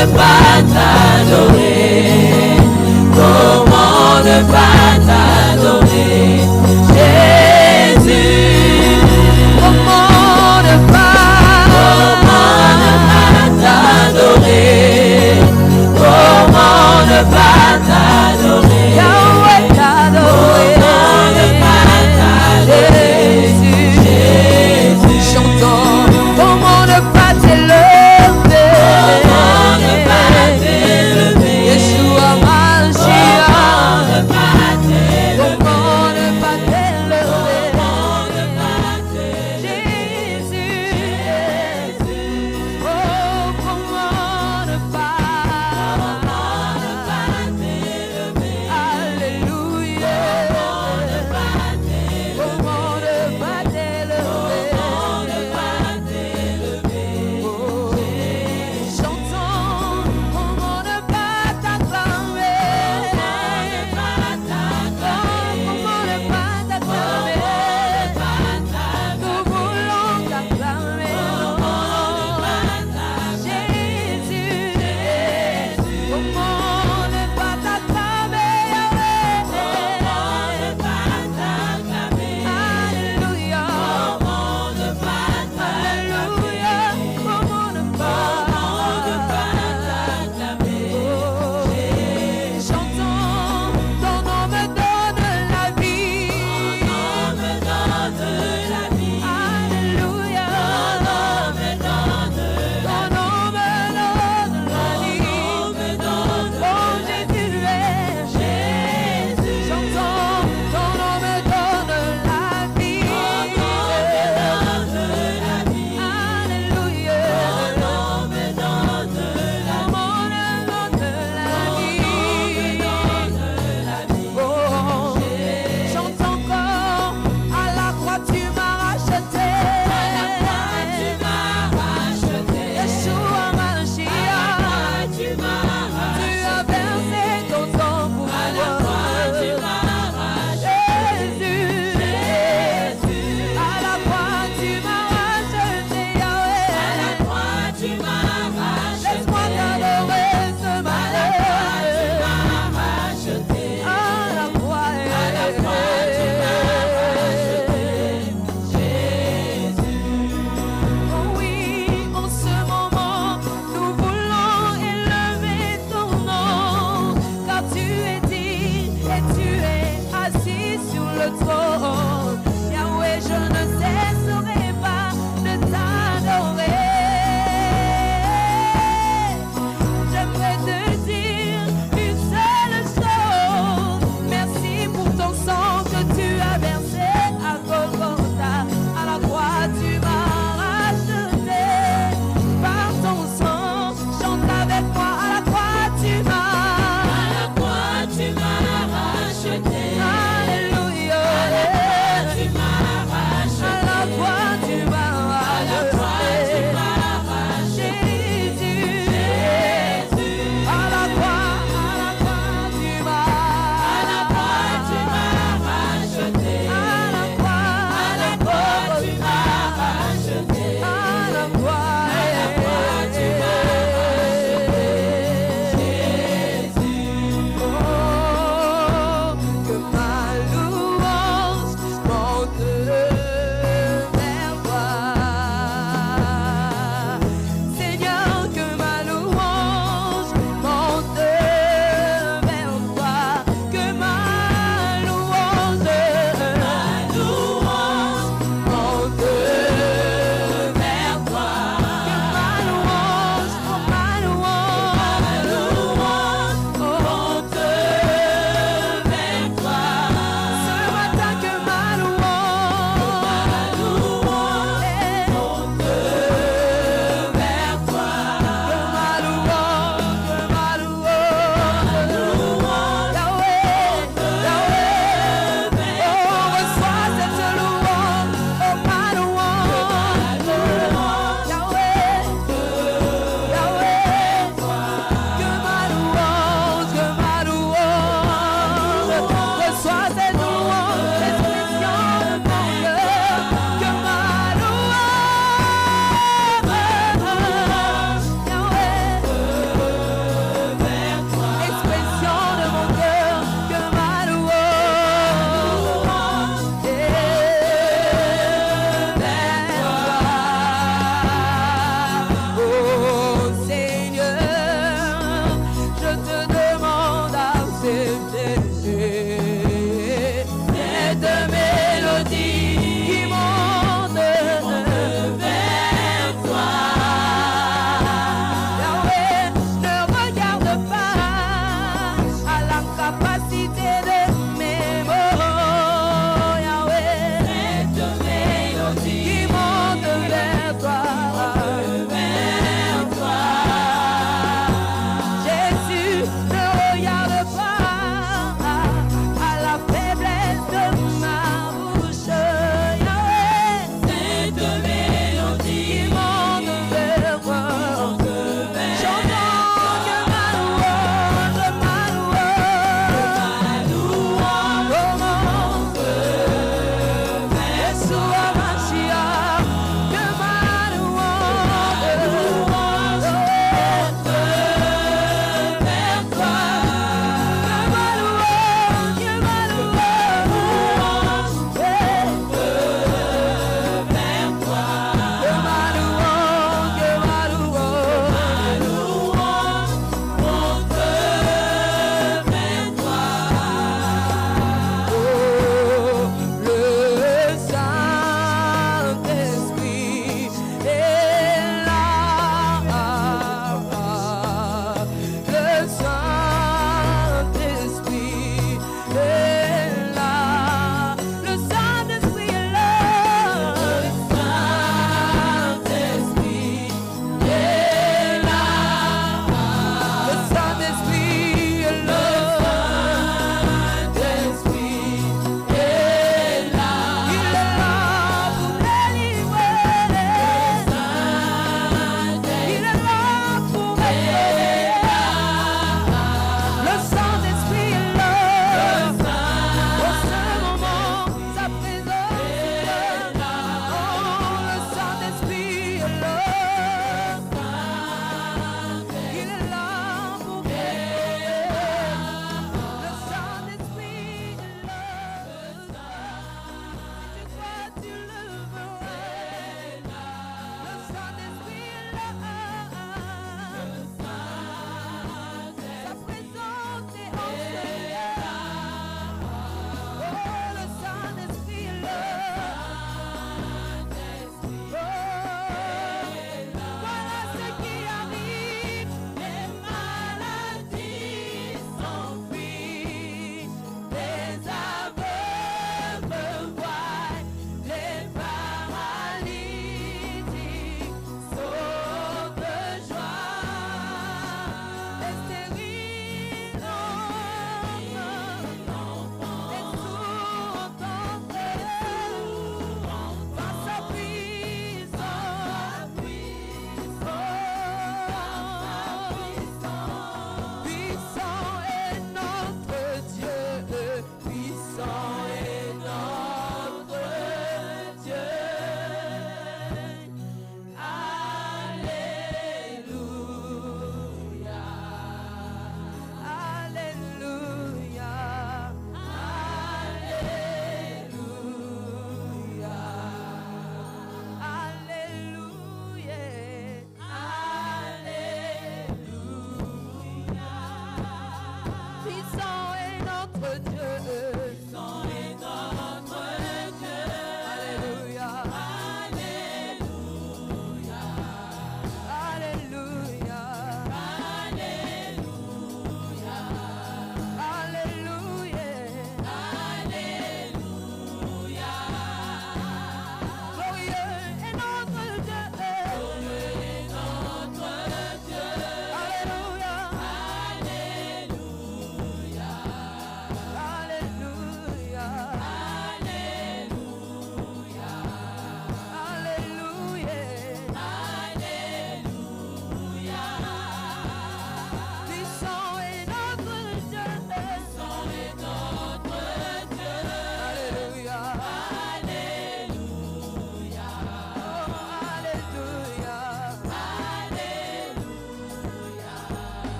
ne pas t'adorer? Comment ne pas t'adorer, Jésus? Comment ne pas t'adorer? Comment ne pas t'adorer? Yahweh t'adorer. Comment ne pas t'adorer, Jésus? Chantons. Comment ne pas t'élever? Comment ne pas t'élever?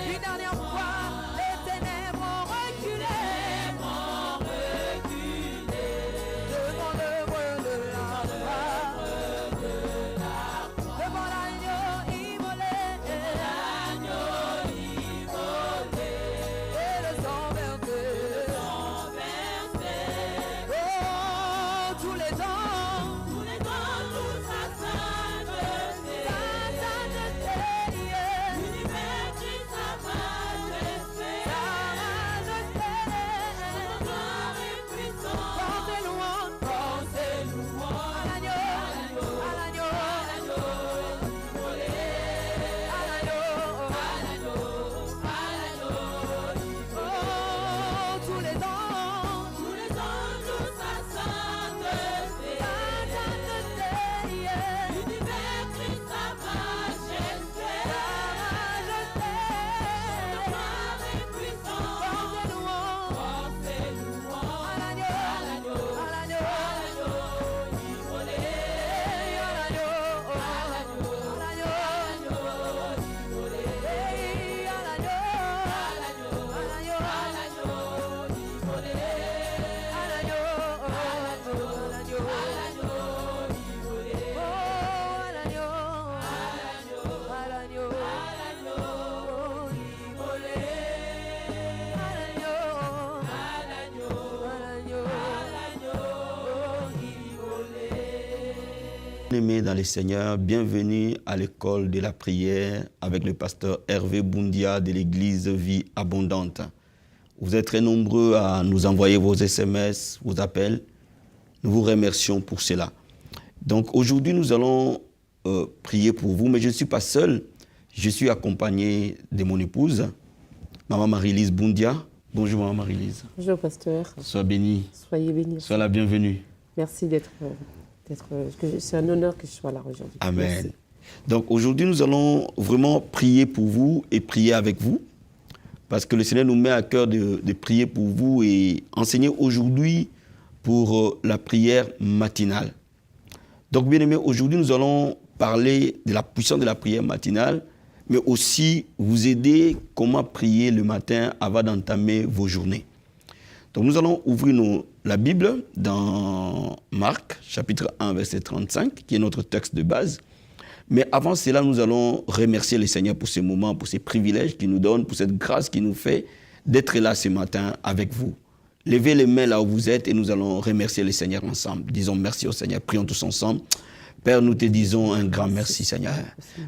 Une dernière fois, les ténèbres ont reculé. Devant l'œuvre de la croix. Devant l'agneau immolé. Et le sang versé. Oh, tous les ans, toute sa sainteté, l'univers Christ, sa majesté, son gloire et puissance. Portez louange à l'agneau, immolé, à l'agneau. Oh, tous les ans, toute sa sainteté, l'univers Christ, sa majesté, son gloire et puissance. Portez louange à l'agneau, immolé, à l'agneau, immolé, à l'agneau, immolé, à Bien-aimés dans les Seigneurs, bienvenue à l'école de la prière avec le pasteur Hervé Boundia de l'église Vie Abondante. Vous êtes très nombreux à nous envoyer vos SMS, vos appels. Nous vous remercions pour cela. Donc aujourd'hui, nous allons prier pour vous, mais je ne suis pas seul. Je suis accompagné de mon épouse, Maman Marie-Lise Boundia. Bonjour Maman Marie-Lise. Bonjour pasteur. Sois bénie. Soyez bénis. Sois la bienvenue. Merci c'est un honneur que je sois là aujourd'hui. Amen. Merci. Donc aujourd'hui, nous allons vraiment prier pour vous et prier avec vous. Parce que le Seigneur nous met à cœur de prier pour vous et enseigner aujourd'hui pour la prière matinale. Donc bien aimés, aujourd'hui nous allons parler de la puissance de la prière matinale, mais aussi vous aider comment prier le matin avant d'entamer vos journées. Donc nous allons ouvrir la Bible dans Marc, chapitre 1, verset 35, qui est notre texte de base. Mais avant cela, nous allons remercier le Seigneur pour ces moments, pour ces privilèges qu'il nous donne, pour cette grâce qu'il nous fait d'être là ce matin avec vous. Levez les mains là où vous êtes et nous allons remercier le Seigneur ensemble. Disons merci au Seigneur, prions tous ensemble. Père, nous te disons un grand merci, Seigneur.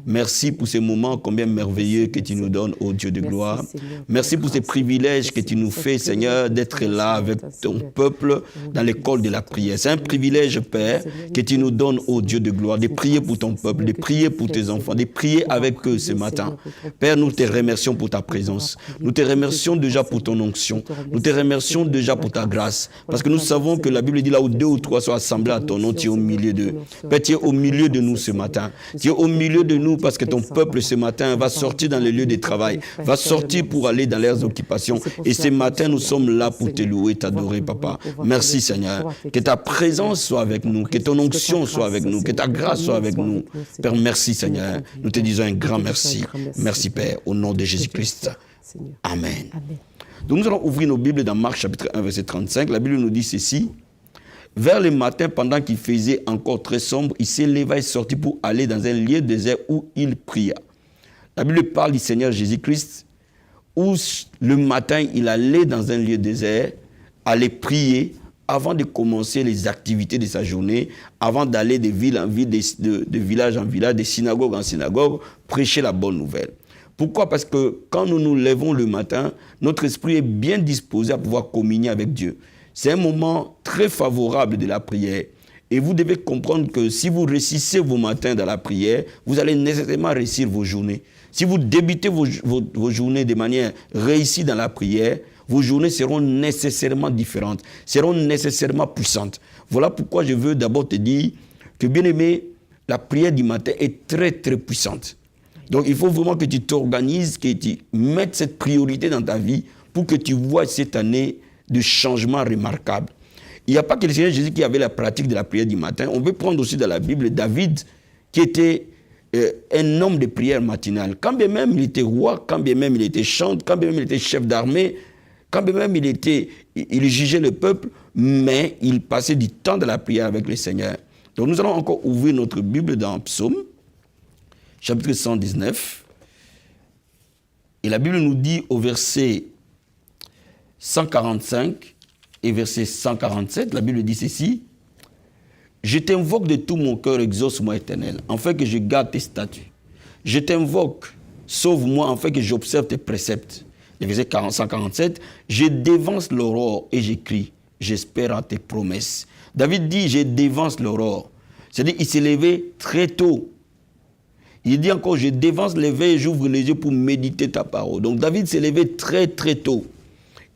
Merci pour ces moments combien merveilleux que tu nous donnes, ô Dieu de gloire. Merci pour ces privilèges que tu nous fais, Seigneur, d'être là avec ton peuple dans l'école de la prière. C'est un privilège, Père, que tu nous donnes, ô Dieu de gloire, de prier pour ton peuple, de prier pour tes enfants, de prier avec eux ce matin. Père, nous te remercions pour ta présence. Nous te remercions déjà pour ton onction. Nous te remercions déjà pour ta grâce. Parce que nous savons que la Bible dit là où 2 ou 3 sont assemblés à ton nom, tu es au milieu d'eux. Père, tu es au milieu de nous ce matin. Tu es au milieu de nous parce que ton peuple ce matin va sortir dans les lieux de travail, va sortir pour aller dans leurs occupations. Et ce matin, nous sommes là pour te louer, t'adorer, Papa. Merci Seigneur. Que ta présence soit avec nous, que ton onction soit avec nous, que ta grâce soit avec nous. Père, merci Seigneur. Nous te disons un grand merci. Merci Père, au nom de Jésus-Christ. Amen. Donc nous allons ouvrir nos Bibles dans Marc chapitre 1, verset 35. La Bible nous dit ceci. Vers le matin, pendant qu'il faisait encore très sombre, il s'éleva et sortit pour aller dans un lieu désert où il pria. La Bible parle du Seigneur Jésus-Christ, où le matin, il allait dans un lieu désert, aller prier avant de commencer les activités de sa journée, avant d'aller de ville en ville, de village en village, de synagogue en synagogue, prêcher la bonne nouvelle. Pourquoi? Parce que quand nous nous levons le matin, notre esprit est bien disposé à pouvoir communier avec Dieu. C'est un moment très favorable de la prière. Et vous devez comprendre que si vous réussissez vos matins dans la prière, vous allez nécessairement réussir vos journées. Si vous débutez vos journées de manière réussie dans la prière, vos journées seront nécessairement différentes, seront nécessairement puissantes. Voilà pourquoi je veux d'abord te dire que, bien aimé, la prière du matin est très, très puissante. Donc, il faut vraiment que tu t'organises, que tu mettes cette priorité dans ta vie pour que tu vois cette année de changements remarquables. Il n'y a pas que le Seigneur Jésus qui avait la pratique de la prière du matin. On peut prendre aussi dans la Bible David, qui était un homme de prière matinale. Quand bien même il était roi, quand bien même il était chantre, quand bien même il était chef d'armée, quand bien même il jugeait le peuple, mais il passait du temps de la prière avec le Seigneur. Donc nous allons encore ouvrir notre Bible dans Psaume, chapitre 119. Et la Bible nous dit au verset 145 et verset 147, la Bible dit ceci: je t'invoque de tout mon cœur, exauce-moi, Éternel, afin que je garde tes statuts. Je t'invoque, sauve-moi, afin que j'observe tes préceptes. Le verset 147, je dévance l'aurore et j'écris, j'espère en tes promesses. David dit, je dévance l'aurore. C'est-à-dire, il s'est levé très tôt. Il dit encore, je dévance l'éveil et j'ouvre les yeux pour méditer ta parole. Donc David s'est levé très très tôt.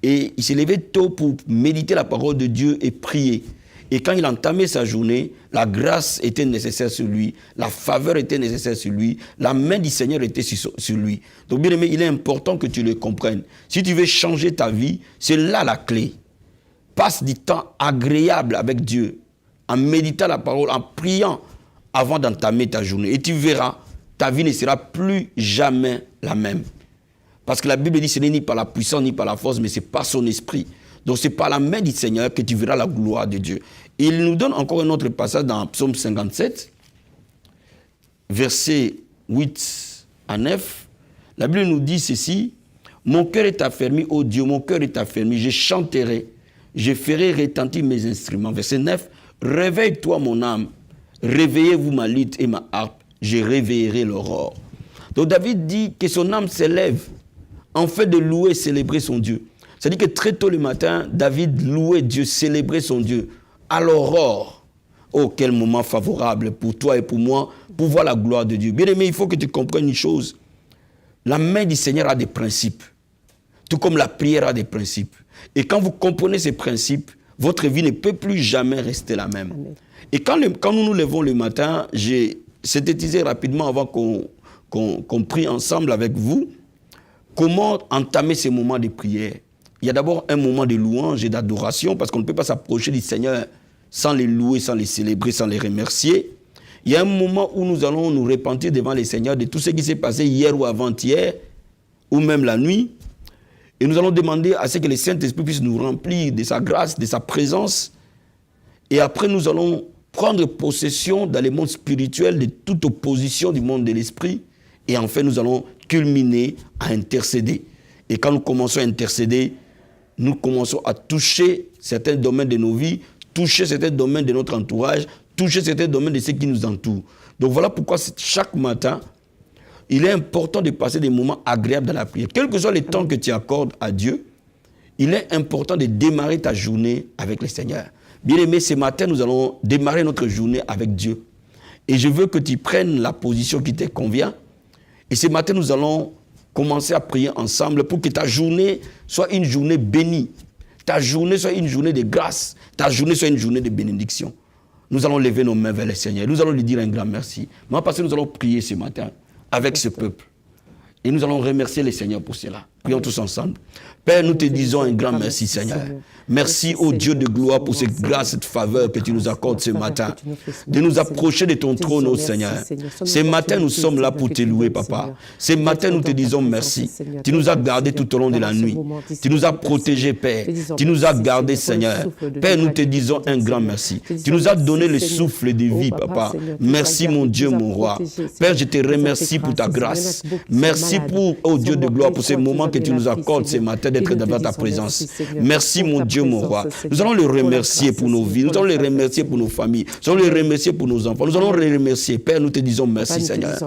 Et il s'est levé tôt pour méditer la parole de Dieu et prier. Et quand il entamait sa journée, la grâce était nécessaire sur lui, la faveur était nécessaire sur lui, la main du Seigneur était sur lui. Donc bien aimé, il est important que tu le comprennes. Si tu veux changer ta vie, c'est là la clé. Passe du temps agréable avec Dieu, en méditant la parole, en priant avant d'entamer ta journée. Et tu verras, ta vie ne sera plus jamais la même. Parce que la Bible dit, ce n'est ni par la puissance, ni par la force, mais c'est par son esprit. Donc c'est par la main du Seigneur que tu verras la gloire de Dieu. Et il nous donne encore un autre passage dans Psaume 57, versets 8 à 9. La Bible nous dit ceci: mon cœur est affermi, ô Dieu, mon cœur est affermi, je chanterai, je ferai retentir mes instruments. Verset 9, réveille-toi mon âme, réveillez-vous ma lutte et ma harpe, je réveillerai l'aurore. Donc David dit que son âme s'élève en fait de louer et célébrer son Dieu. C'est-à-dire que très tôt le matin, David louait Dieu, célébrait son Dieu à l'aurore. Oh, quel moment favorable pour toi et pour moi, pour voir la gloire de Dieu. Bien aimé, il faut que tu comprennes une chose. La main du Seigneur a des principes, tout comme la prière a des principes. Et quand vous comprenez ces principes, votre vie ne peut plus jamais rester la même. Amen. Et quand nous nous levons le matin, j'ai synthétisé rapidement avant qu'on prie ensemble avec vous, comment entamer ces moments de prière. Il y a d'abord un moment de louange et d'adoration, parce qu'on ne peut pas s'approcher du Seigneur sans les louer, sans les célébrer, sans les remercier. Il y a un moment où nous allons nous repentir devant le Seigneur de tout ce qui s'est passé hier ou avant-hier, ou même la nuit. Et nous allons demander à ce que le Saint-Esprit puisse nous remplir de sa grâce, de sa présence. Et après, nous allons prendre possession dans le monde spirituel de toute opposition du monde de l'esprit. Et enfin, nous allons culminer à intercéder. Et quand nous commençons à intercéder, nous commençons à toucher certains domaines de nos vies, toucher certains domaines de notre entourage, toucher certains domaines de ceux qui nous entourent. Donc voilà pourquoi chaque matin, il est important de passer des moments agréables dans la prière. Quel que soit le temps que tu accordes à Dieu, il est important de démarrer ta journée avec le Seigneur. Bien aimé, ce matin, nous allons démarrer notre journée avec Dieu. Et je veux que tu prennes la position qui te convient. Et ce matin, nous allons commencer à prier ensemble pour que ta journée soit une journée bénie. Ta journée soit une journée de grâce. Ta journée soit une journée de bénédiction. Nous allons lever nos mains vers le Seigneur. Nous allons lui dire un grand merci. Mais parce que nous allons prier ce matin avec ce peuple. Et nous allons remercier le Seigneur pour cela. Prions tous ensemble. Père, nous te disons un grand merci, Seigneur. Merci, ô Dieu de gloire, pour cette grâce, cette faveur que tu nous accordes ce matin. De nous approcher de ton trône, ô Seigneur. Ce matin, nous sommes là pour te louer, Papa. Ce matin, nous te disons merci. Tu nous as gardés tout au long de la nuit. Tu nous as protégés, Père. Tu nous as gardés, Seigneur. Père, nous te disons un grand merci. Tu nous as donné le souffle de vie, Papa. Merci, mon Dieu, mon roi. Père, je te remercie pour ta grâce. Merci pour, ô Dieu de gloire, pour ces moments que tu nous accordes ce matin d'être devant ta présence. Merci, mon Dieu, mon roi. Nous allons le remercier pour nos vies. Nous allons le remercier pour nos familles. Nous allons le remercier pour nos enfants. Nous allons le remercier. Père, nous te disons merci, Seigneur.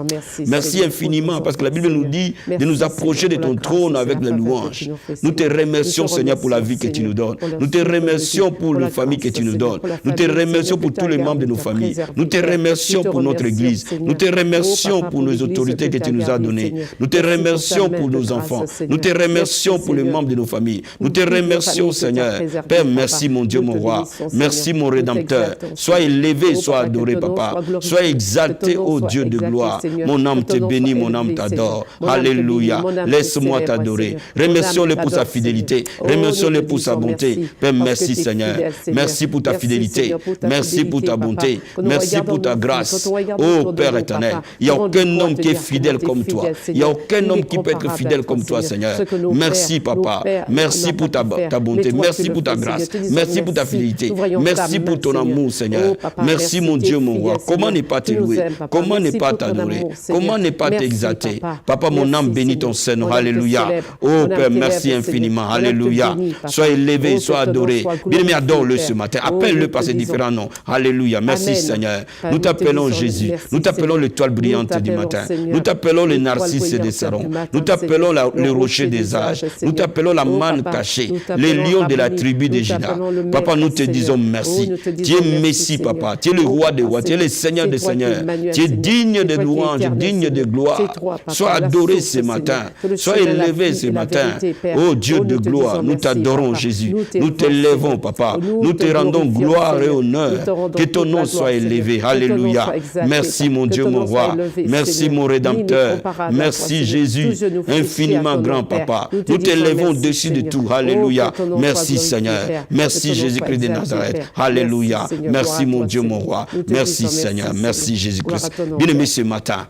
Merci infiniment, parce que la Bible nous dit de nous approcher de ton trône avec les louanges. Nous te remercions, Seigneur, pour la vie que tu nous donnes. Nous te remercions pour les familles que tu nous donnes. Nous te remercions pour tous les membres de nos familles. Nous te remercions pour notre Église. Nous te remercions pour nos autorités que tu nous as données. Nous te remercions pour nos enfants. Nous te remercions pour les membres de nos familles. Nous te remercions, Seigneur. Père, merci, mon Dieu, mon roi. Merci, mon Rédempteur. Sois élevé, sois adoré, Papa. Sois exalté, ô Dieu de gloire. Mon âme te bénit, mon âme t'adore. Alléluia. Laisse-moi t'adorer. Remercions-le pour sa fidélité. Remercions-le pour sa bonté. Père, merci, Seigneur. Merci pour ta fidélité. Merci pour ta bonté. Merci pour ta grâce. Ô Père éternel, il n'y a aucun homme qui est fidèle comme toi. Il n'y a aucun homme qui peut être fidèle comme toi, Seigneur. Merci, Papa. Merci pour ta bonté. Merci pour ta grâce. Merci pour ta fidélité. Merci pour ton amour, Seigneur. Merci, mon Dieu, mon roi. Comment ne pas te louer? Comment ne pas t'adorer? Comment ne pas t'exalter? Papa, mon âme bénit ton Seigneur. Alléluia. Oh Père, merci infiniment. Alléluia. Sois élevé, sois adoré. Bien-aimé, adore-le ce matin. Appelle-le par ses différents noms. Alléluia. Merci, Seigneur. Nous t'appelons Jésus. Nous t'appelons l'étoile brillante du matin. Nous t'appelons le narcisse des sarons. Nous t'appelons le rocher des âges. Nous t'appelons la manne cachée. Les lions de la tribu de Juda. Papa, nous te disons merci. Tu es Messie, Papa. Tu es le roi des rois. Tu es le Seigneur des seigneurs. Tu es digne de louange, digne de gloire. Sois adoré ce matin. Sois élevé ce matin. Oh Dieu de gloire, nous t'adorons, Jésus. Nous t'élèvons, Papa. Nous te rendons gloire et honneur. Que ton nom soit élevé. Alléluia. Merci, mon Dieu, mon roi. Merci, mon Rédempteur. Merci, Jésus, infiniment grand, Papa. Nous t'élèvons au-dessus de tout. Alléluia. Merci, Seigneur. Merci, Jésus-Christ de Nazareth. Alléluia. Merci, mon Dieu, mon roi. Merci, Seigneur. Merci, Jésus-Christ. Bien-aimé, ce matin,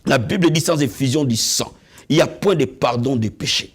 la Bible dit sans effusion du sang, il n'y a point de pardon de péché.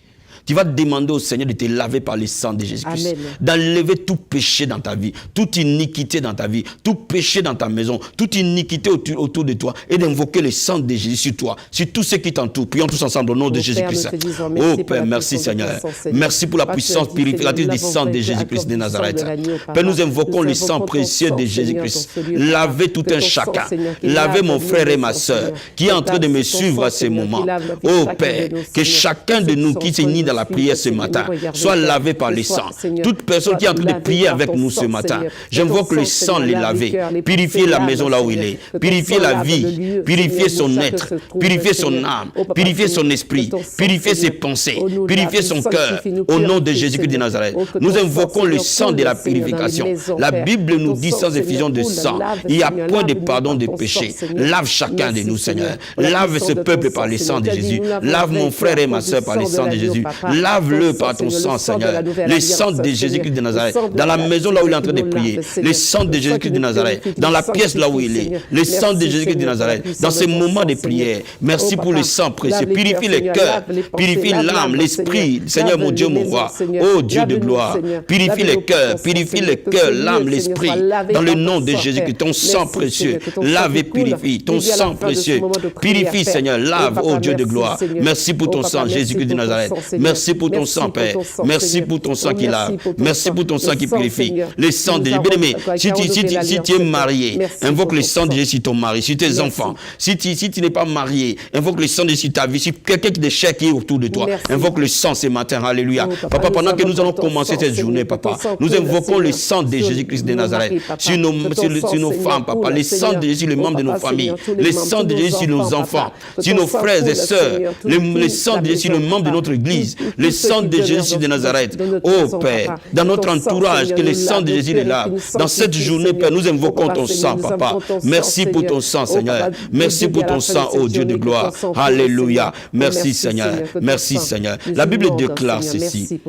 Tu vas demander au Seigneur de te laver par le sang de Jésus-Christ. D'enlever tout péché dans ta vie, toute iniquité dans ta vie, tout péché dans ta maison, toute iniquité autour de toi et d'invoquer le sang de Jésus sur toi, sur tous ceux qui t'entourent. Prions tous ensemble au nom de Jésus-Christ. Oh Père, merci Seigneur. Merci pour la puissance purificatrice du sang de Jésus-Christ de Nazareth. Père, nous invoquons le sang précieux de Jésus-Christ. Lavez tout un chacun. Lavez mon frère et ma soeur qui est en train de me suivre à ce moment. Oh Père, que chacun de nous qui s'unit dans la prière ce matin soit lavé par le sang. Toute personne qui est en train de prier avec nous ce matin, j'invoque le sang les laver, purifier la maison là où il est, purifier la vie, purifier son être, purifier son âme, purifier son esprit, purifier ses pensées, purifier son cœur. Au nom de Jésus-Christ de Nazareth, nous invoquons le sang de la purification. La Bible nous dit sans effusion de sang, il n'y a point de pardon de péché. Lave chacun de nous, Seigneur. Lave ce peuple par le sang de Jésus. Lave mon frère et ma soeur par le sang de Jésus. Lave-le par ton sang, Seigneur. Le sang de Jésus-Christ de Nazareth. Dans la maison là où il est en train de prier. Le sang de Jésus-Christ de Nazareth. Dans la pièce là où il est. Le sang de Jésus-Christ de Nazareth. Dans ces moments de prière. Merci pour le sang précieux. Purifie le cœur. Purifie l'âme, l'esprit. Seigneur, mon Dieu, mon roi. Oh Dieu de gloire. Purifie le cœur. Purifie le cœur, l'âme, l'esprit. Dans le nom de Jésus-Christ. Ton sang précieux. Lave et purifie. Ton sang précieux. Purifie, Seigneur. Lave, oh Dieu de gloire. Merci pour ton sang, Jésus-Christ de Nazareth. Merci pour ton sang, Père. Merci pour ton sang qui lave. Merci pour ton sang qui purifie. Le sang de Jésus. Bien-aimé, si tu es marié, invoque le sang de Jésus sur ton mari, sur tes enfants. Si tu n'es pas marié, invoque le sang de Jésus sur ta vie, sur quelqu'un de cher qui est autour de toi. Invoque le sang ce matin. Alléluia. Papa, pendant que nous allons commencer cette journée, Papa, nous invoquons le sang de Jésus-Christ de Nazareth sur nos femmes, Papa. Le sang de Jésus, les membres de nos familles. Le sang de Jésus sur nos enfants, sur nos frères et sœurs. Le sang de Jésus sur les membres de notre église. Le sang de Jésus de Nazareth. Oh Père, dans notre entourage, que le sang de Jésus est là. Dans cette journée, Père, nous invoquons ton sang, Papa. Merci pour ton sang, Seigneur. Merci pour ton sang, oh Dieu de gloire. Alléluia. Merci, Seigneur. Merci, Seigneur. La Bible déclare ceci.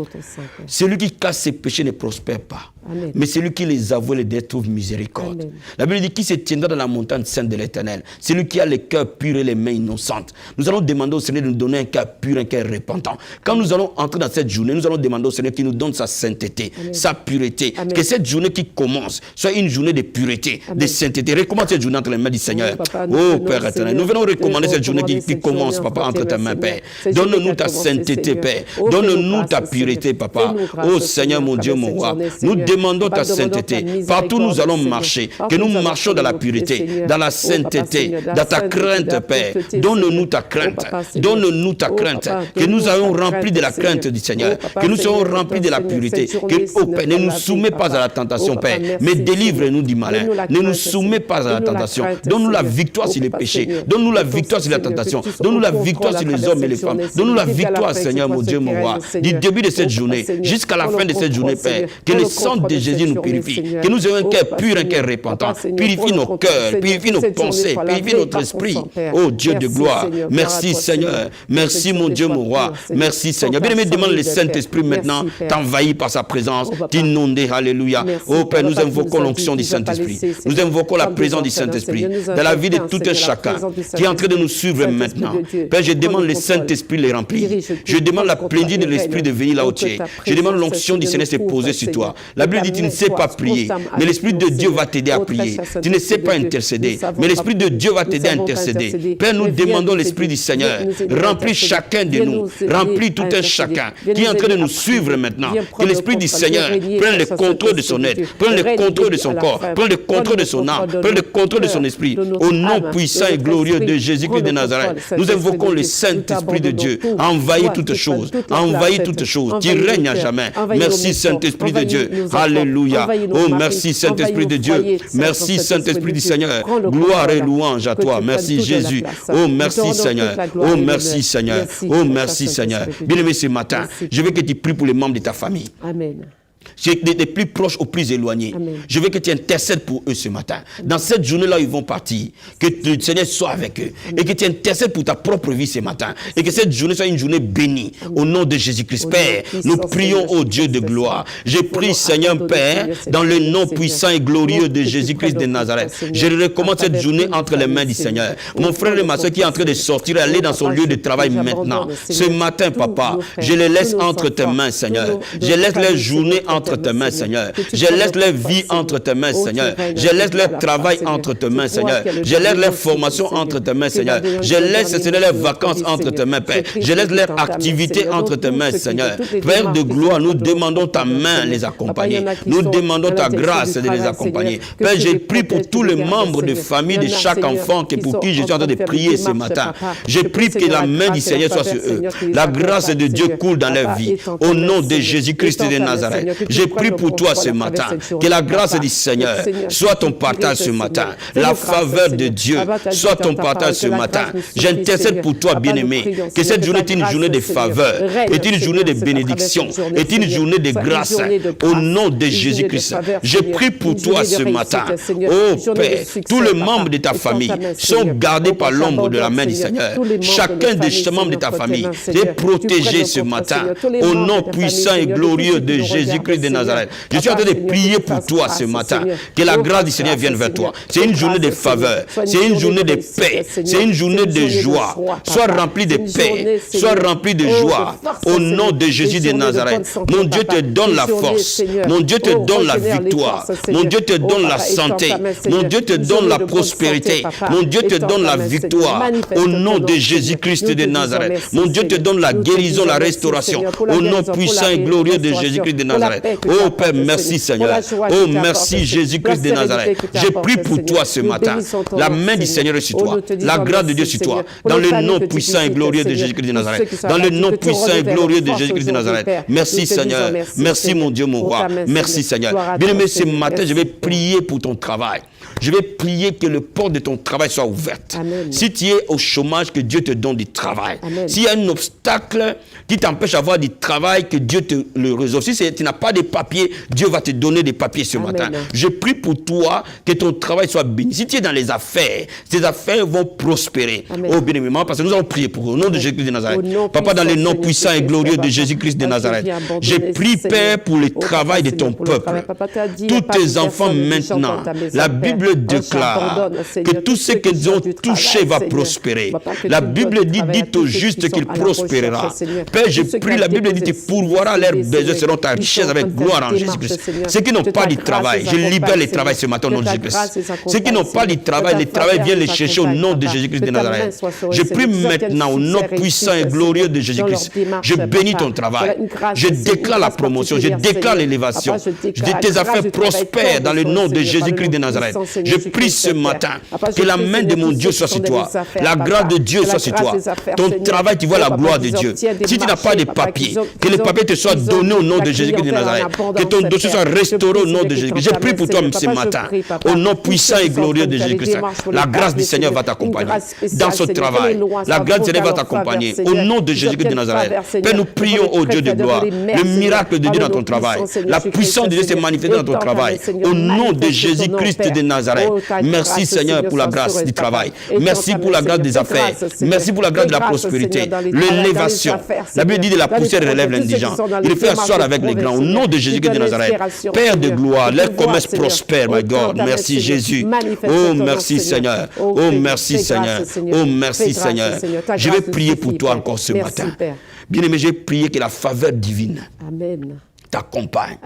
Celui qui casse ses péchés ne prospère pas. Amen. Mais celui qui les avoue les trouve miséricorde. Amen. La Bible dit qui se tiendra dans la montagne sainte de l'Éternel. Celui qui a le cœur pur et les mains innocentes. Nous allons demander au Seigneur de nous donner un cœur pur, un cœur repentant. Quand nous allons entrer dans cette journée, nous allons demander au Seigneur qu'il nous donne sa sainteté, Amen. Sa pureté. Amen. Que cette journée qui commence soit une journée de pureté, Amen. De sainteté. Recommande cette journée entre les mains du Seigneur. Oh Père éternel, nous venons recommander cette journée qui commence, Papa, entre tes mains, Père. Donne-nous ta sainteté, Père. Donne-nous ta pureté, Papa. Oh Seigneur, mon Dieu, mon roi. Nous demandons ta sainteté. Partout nous allons marcher. Que nous marchions dans la pureté, dans la sainteté, dans ta crainte, Père. Donne-nous ta crainte. Donne-nous ta crainte. Que nous ayons rempli remplis de la crainte du Seigneur, que nous soyons remplis de la pureté, que, oh Père, ne nous soumets pas à la tentation, Père, mais délivre-nous du malin. Ne nous soumets pas à la tentation. Donne-nous la victoire sur les péchés. Donne-nous la victoire sur la tentation. Donne-nous la victoire sur les hommes et les femmes. Donne-nous la victoire, Seigneur, mon Dieu, mon roi, du début de cette journée jusqu'à la fin de cette journée, Père. Que le sang de Jésus nous purifie. Que nous ayons un cœur pur, un cœur repentant. Purifie nos cœurs, purifie nos pensées, purifie notre esprit. Oh Dieu de gloire. Merci, Seigneur. Merci, mon Dieu, mon roi. Merci, Seigneur. Bien-aimé, demande le Saint-Esprit maintenant t'envahir par sa présence, t'inonder. Alléluia. Oh Père, nous invoquons l'onction du Saint-Esprit. Nous invoquons la présence du Saint-Esprit dans la vie de tout un chacun qui est en train de nous suivre maintenant. Père, je demande le Saint-Esprit les remplir. Je demande la plénitude de l'Esprit de venir là où tu es. Je demande l'onction du Seigneur se poser sur toi. La Bible dit tu ne sais pas prier, mais l'Esprit de Dieu va t'aider à prier. Tu ne sais pas intercéder, mais l'Esprit de Dieu va t'aider à intercéder. Père, nous demandons l'Esprit du Seigneur. Remplis chacun de nous. Remplis tout un chacun qui est en train de nous suivre maintenant. Que l'Esprit du Seigneur prenne le contrôle de son être, prenne le contrôle de son corps, prenne le contrôle de son âme, prenne le contrôle de son esprit. Au nom puissant et glorieux de Jésus-Christ de Nazareth, nous invoquons le Saint-Esprit de Dieu à envahir toutes choses, à envahir toutes choses. Tu règnes à jamais. Merci Saint-Esprit de Dieu. Alléluia. Oh, merci Saint-Esprit de Dieu. Merci Saint-Esprit du Seigneur. Gloire et louange à toi. Merci Jésus. Oh, merci Seigneur. Oh, merci Seigneur. Oh, merci Seigneur. Bien-aimé, ce matin, je veux que tu pries pour les membres de ta famille. Amen. Des plus proches aux plus éloignés. Amen. Je veux que tu intercèdes pour eux ce matin. Dans cette journée-là, ils vont partir. Que le Seigneur soit avec eux. Et que tu intercèdes pour ta propre vie ce matin. Et que cette journée soit une journée bénie. Au nom de Jésus-Christ. Père, nous prions au Dieu de gloire. Je prie, Seigneur Père, dans le nom puissant et glorieux de Jésus-Christ de Nazareth. Je recommande cette journée entre les mains du Seigneur. Mon frère et ma soeur qui est en train de sortir et aller dans son lieu de travail maintenant. Ce matin, papa, je les laisse entre tes mains, Seigneur. Je laisse leur journée entre tes mains, Seigneur. Je laisse leur vie entre tes mains, Seigneur. Je laisse leur travail entre tes mains, Seigneur. Je laisse leur formation entre tes mains, Seigneur. Je laisse, Seigneur, leurs vacances entre tes mains, Père. Je laisse leur activité entre tes mains, Seigneur. Père de gloire, nous demandons ta main les accompagner. Nous demandons ta grâce de les accompagner. Père, j'ai prié pour tous les membres de famille de chaque enfant pour qui je suis en train de prier ce matin. Je prie que la main du Seigneur soit sur eux. La grâce de Dieu coule dans leur vie. Au nom de Jésus-Christ de Nazareth. Je prie pour toi ce matin. Que la grâce du Seigneur soit ton partage ce matin. La faveur de Dieu soit ton partage ce matin. J'intercède pour toi, bien-aimé. Que cette journée est une journée de faveur, est une journée de bénédiction, est une journée de grâce. Au nom de Jésus-Christ. Je prie pour toi ce matin. Oh Père, tous les membres de ta famille sont gardés par l'ombre de la main du Seigneur. Chacun des membres de ta famille est protégé ce matin. Au nom puissant et glorieux de Jésus-Christ de Nazareth. Je suis en train de prier pour toi ce matin. Que la grâce du Seigneur vienne vers toi. C'est une journée de faveur. C'est une journée de paix. C'est une journée de joie. Sois rempli de paix. Sois rempli de joie. Au nom de Jésus de Nazareth. Mon Dieu te donne la force. Mon Dieu te donne la victoire. Mon Dieu te donne la santé. Mon Dieu te donne la prospérité. Mon Dieu te donne la victoire. Au nom de Jésus-Christ de Nazareth. Mon Dieu te donne la guérison, la restauration. Au nom puissant et glorieux de Jésus-Christ de Nazareth. Oh Père, merci Seigneur. Oh merci Jésus-Christ de Nazareth. Je prie pour toi ce matin. La main du Seigneur est sur toi. La grâce de Dieu sur toi. Dans le nom puissant et glorieux de Jésus-Christ de Nazareth. Dans le nom puissant et glorieux de Jésus-Christ de Nazareth. Merci Seigneur. Merci mon Dieu, mon roi. Merci Seigneur. Bien-aimé, ce matin, je vais prier pour ton travail. Je vais prier que le porte de ton travail soit ouverte. Amen. Si tu es au chômage, que Dieu te donne du travail. S'il y a un obstacle qui t'empêche d'avoir du travail, que Dieu te le résolve. Si tu n'as pas de papiers, Dieu va te donner des papiers ce matin. Je prie pour toi que ton travail soit béni. Si tu es dans les affaires, tes affaires vont prospérer. Amen. Oh bien-aimé, parce que nous allons prier pour eux. Au nom de Jésus-Christ de Nazareth. Papa, dans le nom puissant et glorieux de Jésus-Christ de Nazareth. Je prie, Père, pour le travail de ton peuple. Tous tes enfants maintenant. La Bible déclare que tout ce qu'ils ont touché va prospérer. La Bible dit au juste qu'il prospérera. Père, je prie, la Bible dit tu pourvoiras leurs besoins selon ta richesse Nazareth, gloire en Jésus-Christ. Ceux qui n'ont pas du travail, je libère les travail ce matin au nom de Jésus-Christ. Ceux qui n'ont pas du travail, les travail viennent les chercher au nom de Jésus-Christ de Nazareth. Je prie maintenant au nom puissant et glorieux de Jésus-Christ. Je bénis ton travail. Je déclare la promotion, je déclare l'élévation. Tes affaires prospèrent dans le nom de Jésus-Christ de Nazareth. Je prie ce matin que la main de mon Dieu soit sur toi. La grâce de Dieu soit sur toi. Ton travail, tu vois la gloire de Dieu. Si tu n'as pas de papiers, que les papiers te soient donnés au nom de Jésus-Christ de Nazareth. Que ton dossier soit restauré au nom de Jésus-Christ. Je prie pour toi ce matin. Au nom puissant et glorieux de Jésus-Christ. La grâce du Seigneur va t'accompagner dans ce travail. La grâce du Seigneur va t'accompagner. Au nom de Jésus-Christ de Nazareth. Père, nous prions au Dieu de gloire. Le miracle de Dieu dans ton travail. La puissance de Dieu s'est manifestée dans ton travail. Au nom de Jésus-Christ de Nazareth. Merci Seigneur pour la grâce du travail. Merci pour la grâce des affaires. Merci pour la grâce de la prospérité. L'élévation. La Bible dit de la poussière relève l'indigent. Il fait asseoir avec les grands. Au nom de Jésus-Christ de Nazareth. Père de gloire, leur commerce prospère, my God. Merci Jésus. Oh merci Seigneur. Oh merci Seigneur. Oh merci Seigneur. Je vais prier pour toi encore ce matin. Bien-aimé, j'ai prié que la faveur divine t'accompagne.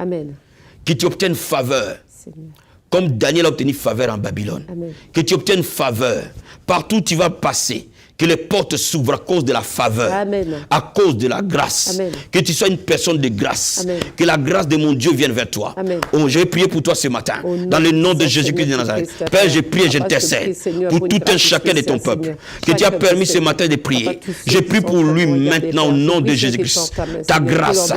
Que tu obtiennes faveur. Comme Daniel a obtenu faveur en Babylone. Amen. Que tu obtiennes faveur. Partout où tu vas passer. Que les portes s'ouvrent à cause de la faveur. Amen. À cause de la grâce. Amen. Que tu sois une personne de grâce. Amen. Que la grâce de mon Dieu vienne vers toi. Oh, je vais prier pour toi ce matin. Dans le nom de Jésus-Christ de Nazareth. Père, je prie et j'intercède pour tout un chacun de ton peuple. Que tu as permis ce matin de prier. Je prie pour lui maintenant au nom de Jésus-Christ. Ta grâce.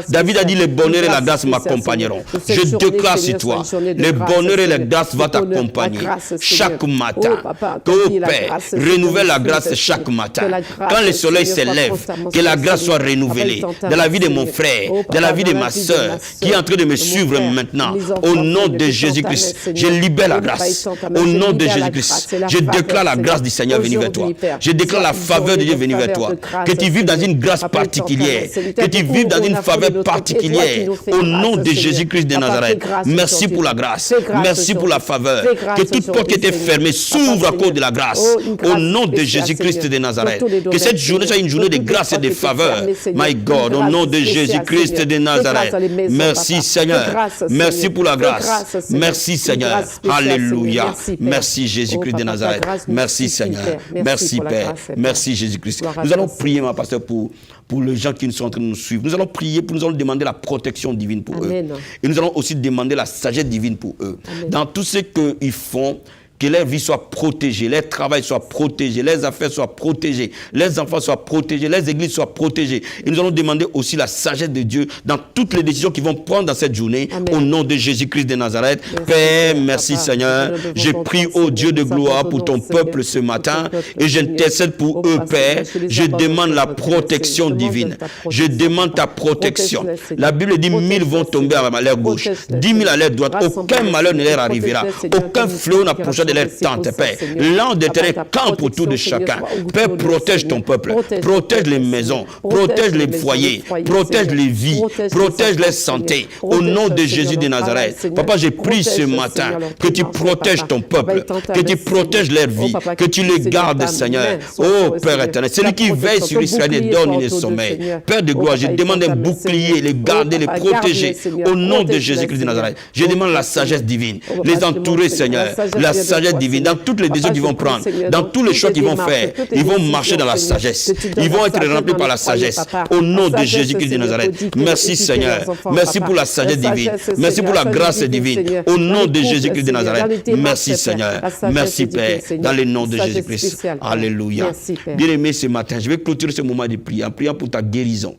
David a dit le bonheur et la grâce m'accompagneront. Je déclare sur toi. Le bonheur et la grâce vont t'accompagner chaque matin. Oh Père, renouvelle la grâce chaque matin. Quand le soleil se lève, que la grâce soit renouvelée dans la vie de mon frère, dans la vie de ma soeur qui est en train de me suivre maintenant. Au nom de Jésus-Christ, je libère la grâce. Au nom de Jésus-Christ, je déclare la grâce du Seigneur venir vers toi. Je déclare la faveur de Dieu venir vers toi. Que tu vives dans une grâce particulière. Que tu vives dans une faveur particulière. Au nom de Jésus-Christ de Nazareth. Merci pour la grâce. Merci pour la faveur. Que toute porte qui était fermée s'ouvre à cause de la grâce. Au nom de Jésus-Christ de Nazareth. Que cette journée soit une journée de grâce et de faveur. My God, au nom de Jésus-Christ de Nazareth. Merci Seigneur. Merci pour la grâce. Merci Seigneur. Alléluia. Merci Jésus-Christ de Nazareth. Merci Seigneur. Merci Père. Merci Jésus-Christ. Nous allons prier, ma pasteur, pour les gens qui sont en train de nous suivre. Nous allons prier, nous allons demander la protection divine pour eux. Et nous allons aussi demander la sagesse divine pour eux. Dans tout ce qu'ils font, que leur vie soit protégée, leur travail soit protégé, leurs affaires soient protégées, leurs enfants soient protégés, leurs églises soient protégées. Et nous allons demander aussi la sagesse de Dieu dans toutes les décisions qu'ils vont prendre dans cette journée. Amen. Au nom de Jésus-Christ de Nazareth. Merci, Père, merci Seigneur. Je prie au Dieu de gloire pour ton peuple ce matin et j'intercède pour eux, Père. Je demande la protection divine. Je demande ta protection. La Bible dit 1000 vont tomber à leur gauche, 10 000 à leur droite. Aucun malheur ne leur arrivera. Aucun fléau n'approchera de leur tente, Père. L'ange d'éternel campe autour de chacun. Père, protège ton peuple. Protège les maisons. Protège les foyers. Protège les vies. Protège les santé. Au nom de Jésus de Nazareth. Papa, j'ai prie ce matin que tu protèges ton peuple. Que tu protèges leur vie. Que tu les gardes, Seigneur. Oh, Père éternel. Celui qui veille sur Israël et donne le sommeil. Père de gloire, je demande un bouclier, les garder, les protéger. Au nom de Jésus-Christ de Nazareth. Je demande la sagesse divine. Les entourer, Seigneur. La sagesse divine, dans toutes les décisions qu'ils vont prendre, dans tous les choix qu'ils vont faire, ils vont marcher dans la sagesse. Ils vont être remplis par la sagesse. Au nom de Jésus-Christ de Nazareth. Merci Seigneur. Merci pour la sagesse divine. Merci pour la grâce divine. Au nom de Jésus-Christ de Nazareth. Merci Seigneur. Merci Père. Dans le nom de Jésus-Christ. Alléluia. Bien-aimé, ce matin, je vais clôturer ce moment de prière en priant pour ta guérison.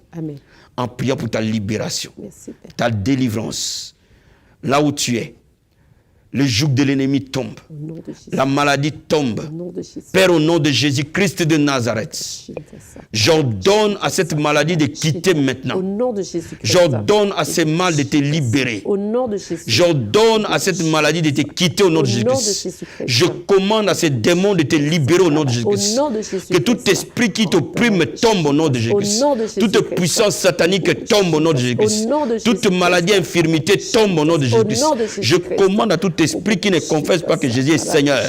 En priant pour ta libération. Ta délivrance. Là où tu es. Le joug de l'ennemi tombe. La maladie tombe. Père, au nom de Jésus-Christ de Nazareth, j'ordonne à cette maladie de quitter maintenant. J'ordonne à ce mal de te libérer. J'ordonne à cette maladie de te quitter au nom de Jésus-Christ. Je commande à ces démons de te libérer au nom de Jésus-Christ. Que tout esprit qui t'opprime tombe au nom de Jésus-Christ. Toute puissance satanique tombe au nom de Jésus-Christ. Toute maladie, infirmité tombe au nom de Jésus-Christ. Je commande à tout esprit qui ne confesse pas que Jésus est Seigneur,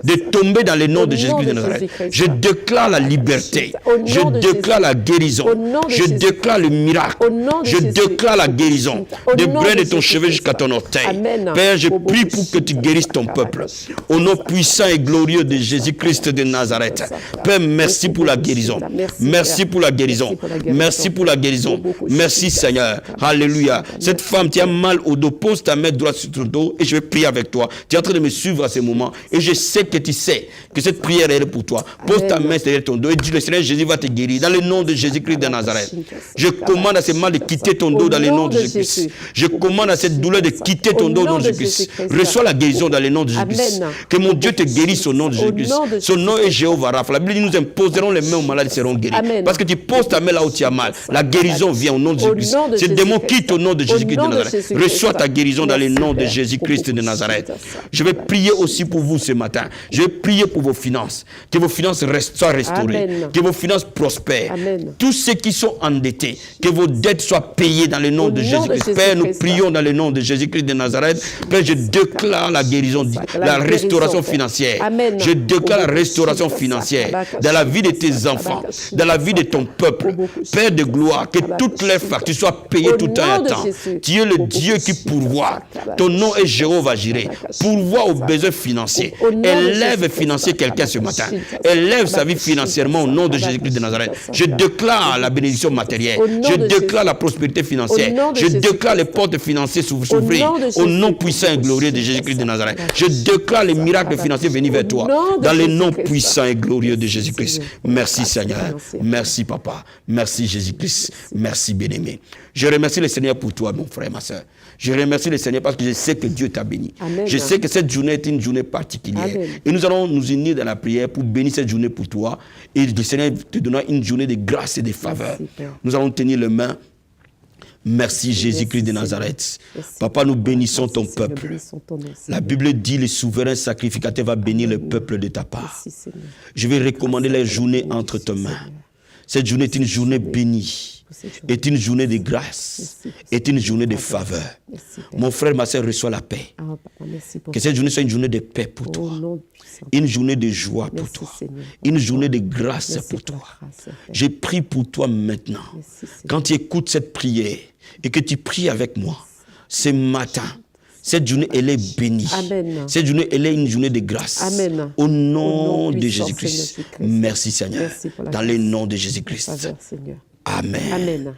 de tomber dans le nom de Jésus-Christ de Nazareth. Je déclare la liberté. Je déclare la guérison. Je déclare le miracle. Je déclare la guérison. Des brins de ton cheveu jusqu'à ton orteil. Père, je prie pour que tu guérisses ton peuple. Au nom puissant et glorieux de Jésus-Christ de Nazareth. Père, merci pour la guérison. Merci pour la guérison. Merci pour la guérison. Merci Seigneur. Alléluia. Cette femme, tu as mal au dos. Pose ta main droite sur ton dos et je vais prier avec toi. Tu es en train de me suivre à ce moment. Et je sais que tu sais que cette prière est pour toi. Pose ta main derrière ton dos et dis, le Seigneur Jésus va te guérir. Dans le nom de Jésus-Christ de Nazareth. Je commande à ce mal de quitter ton dos dans le nom de Jésus-Christ. Je commande à cette douleur de quitter ton dos dans le nom de Jésus-Christ. Reçois la guérison dans le nom de Jésus-Christ. Que mon Dieu te guérisse au nom de Jésus-Christ. Son nom est Jéhovah Rapha. La Bible dit, nous imposerons les mains aux malades, ils seront guéris. Parce que tu poses ta main là où tu as mal. La guérison vient au nom de Jésus-Christ. Ce démon quitte au nom de Jésus-Christ de Nazareth. Reçois ta guérison dans le nom de Jésus-Christ de Nazareth. Je vais prier aussi pour vous ce matin. Je vais prier pour vos finances. Que vos finances soient restaurées. Que vos finances prospèrent. Tous ceux qui sont endettés, que vos dettes soient payées dans le nom de Jésus-Christ. Père, nous prions dans le nom de Jésus-Christ de Nazareth. Père, je déclare la guérison, la restauration financière. Je déclare la restauration financière dans la vie de tes enfants, dans la vie de ton peuple. Père de gloire, que toutes les factures soient payées tout temps et à temps. Tu es le Dieu qui pourvoit. Ton nom est Jéhovah Jireh. Pourvoit aux besoins financiers. Élève financier quelqu'un ce matin. Élève sa vie financièrement au nom de Jésus-Christ de Nazareth. Je déclare la bénédiction matérielle. Je déclare la prospérité financière. Je déclare les portes financières s'ouvrir au nom puissant et glorieux de Jésus-Christ de Nazareth. Je déclare les miracles financiers venir vers toi dans le nom puissant et glorieux de Jésus-Christ. Merci Seigneur. Merci Papa. Merci Jésus-Christ. Merci bien-aimé. Je remercie le Seigneur pour toi, mon frère, ma soeur. Je remercie le Seigneur parce que je sais que Dieu t'a béni. Amen. Je sais que cette journée est une journée particulière. Amen. Et nous allons nous unir dans la prière pour bénir cette journée pour toi. Et le Seigneur te donnera une journée de grâce et de faveur. Nous allons tenir les mains. Merci Jésus-Christ de Nazareth. Papa, nous bénissons ton peuple. La Bible dit, le souverain sacrificateur va bénir le peuple de ta part. Je vais recommander la journée entre tes mains. Cette journée est une journée bénie. Est une journée de grâce, est une journée de faveur. Mon frère, ma soeur, reçois la paix. Que cette journée soit une journée de paix pour toi, une journée de joie pour toi, une journée de grâce pour toi. Je prie pour toi maintenant. Quand tu écoutes cette prière et que tu pries avec moi, ce matin, cette journée, elle est bénie. Amen. Cette journée, elle est une journée de grâce. Amen. Au nom de Jésus-Christ. Merci Seigneur. Merci dans le nom de Jésus-Christ. Amen. Amen.